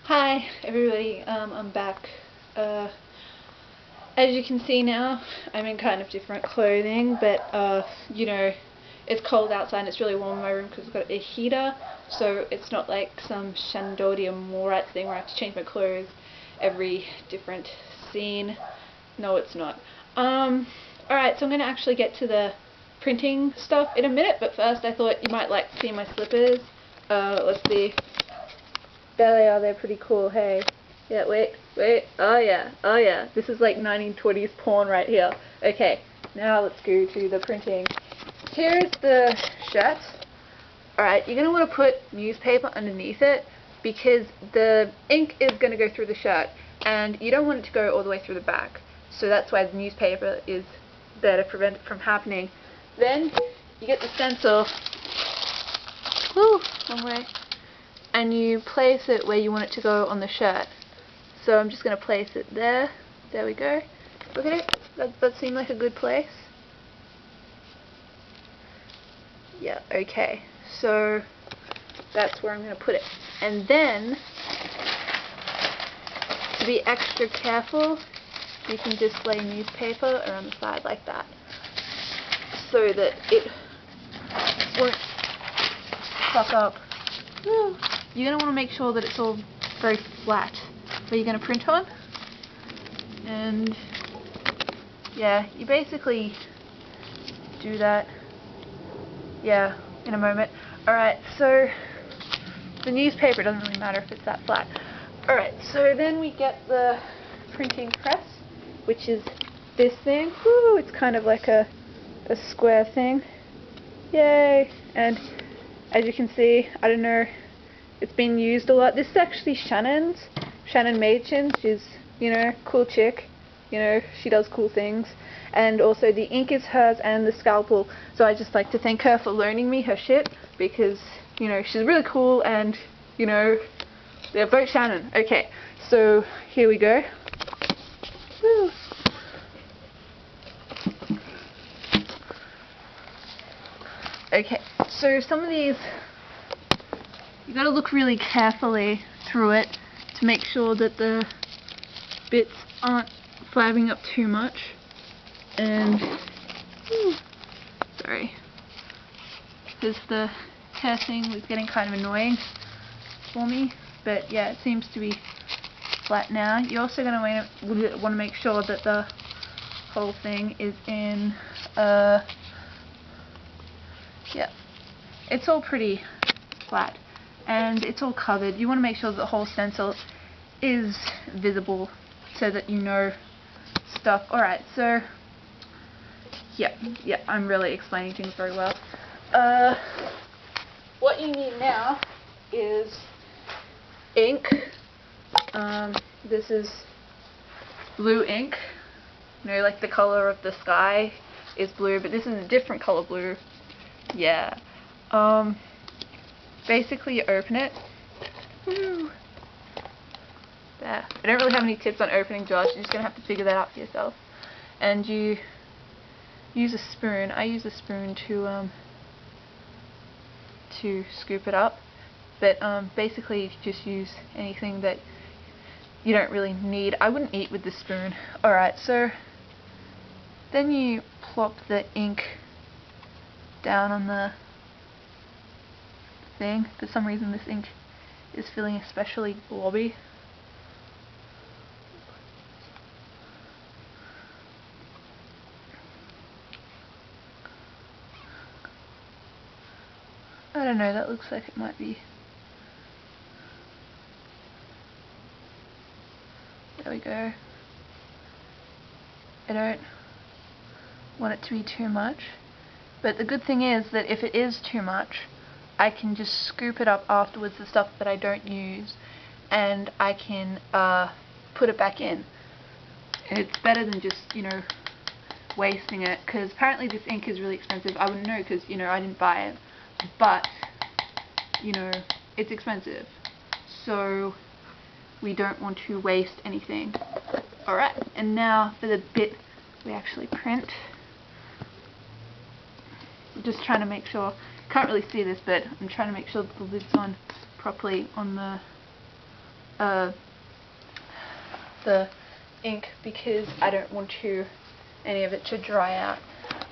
Hi everybody, I'm back. As you can see now, I'm in kind of different clothing, but you know, it's cold outside and it's really warm in my room because I've got a heater, so it's not like some Shandodium Morat thing where I have to change my clothes every different scene. No, it's not. Alright, so I'm going to actually get to the printing stuff in a minute, but first I thought you might like to see my slippers. Let's see. There they are, they're pretty cool, hey. Yeah, wait, oh yeah, this is like 1920s porn right here. Okay, now let's go to the printing. Here's the shirt. Alright, you're going to want to put newspaper underneath it because the ink is going to go through the shirt and you don't want it to go all the way through the back. So that's why the newspaper is there to prevent it from happening. Then you get the stencil. Woo, wrong way. And you place it where you want it to go on the shirt. So I'm just going to place it there. There we go. Look at it. That seemed like a good place. Yeah, okay. So that's where I'm going to put it. And then, to be extra careful, you can just lay newspaper around the side like that, so that it won't fuck up. Woo. You're going to want to make sure that it's all very flat where you're going to print on. And yeah, you basically do that. Yeah, in a moment. Alright, so the newspaper doesn't really matter if it's that flat. Alright, so then we get the printing press, which is this thing. Woo, it's kind of like a square thing. Yay! And as you can see, I don't know, it's been used a lot. This is actually Shannon's. Shannon Machin. She's, you know, cool chick. You know, she does cool things. And also the ink is hers and the scalpel. So I just like to thank her for loaning me her shit because, you know, she's really cool and, you know, yeah, vote Shannon. Okay, so here we go. Woo. Okay, so some of these, you gotta look really carefully through it to make sure that the bits aren't flabbing up too much. And sorry, because the cursing was getting kind of annoying for me. But yeah, it seems to be flat now. You're also gonna want to make sure that the whole thing is in. Yeah, it's all pretty flat. And it's all covered. You want to make sure that the whole stencil is visible so that you know stuff. Alright, so yeah, I'm really explaining things very well. What you need now is ink. This is blue ink. You know, like the color of the sky is blue, but this is a different color blue. Yeah. Basically you open it. Woo. There. I don't really have any tips on opening jars, you're just going to have to figure that out for yourself. And you use a spoon. I use a spoon to scoop it up. But basically you just use anything that you don't really need. I wouldn't eat with the spoon. Alright, so then you plop the ink down on the thing. For some reason this ink is feeling especially blobby. I don't know, that looks like it might be. There we go. I don't want it to be too much. But the good thing is that if it is too much, I can just scoop it up afterwards, the stuff that I don't use, and I can put it back in. It's better than just, you know, wasting it, because apparently this ink is really expensive. I wouldn't know because, you know, I didn't buy it, but, you know, it's expensive. So we don't want to waste anything. Alright, and now for the bit we actually print. Just trying to make sure, can't really see this, but I'm trying to make sure that the lid's on properly on the the ink because I don't want any of it to dry out.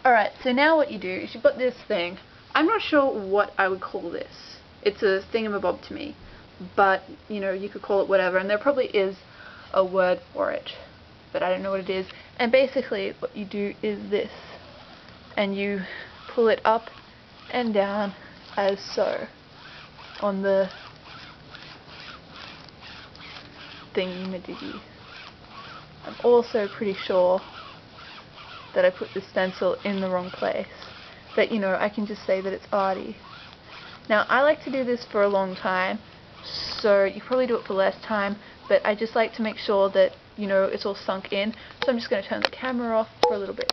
Alright, so now what you do is you've got this thing. I'm not sure what I would call this. It's a thingamabob to me, but you know, you could call it whatever, and there probably is a word for it, but I don't know what it is. And basically what you do is this, and you pull it up and down as so on the thingy-majiggy. I'm also pretty sure that I put the stencil in the wrong place, but you know, I can just say that it's arty. Now I like to do this for a long time, so you probably do it for less time, but I just like to make sure that, you know, it's all sunk in, so I'm just going to turn the camera off for a little bit.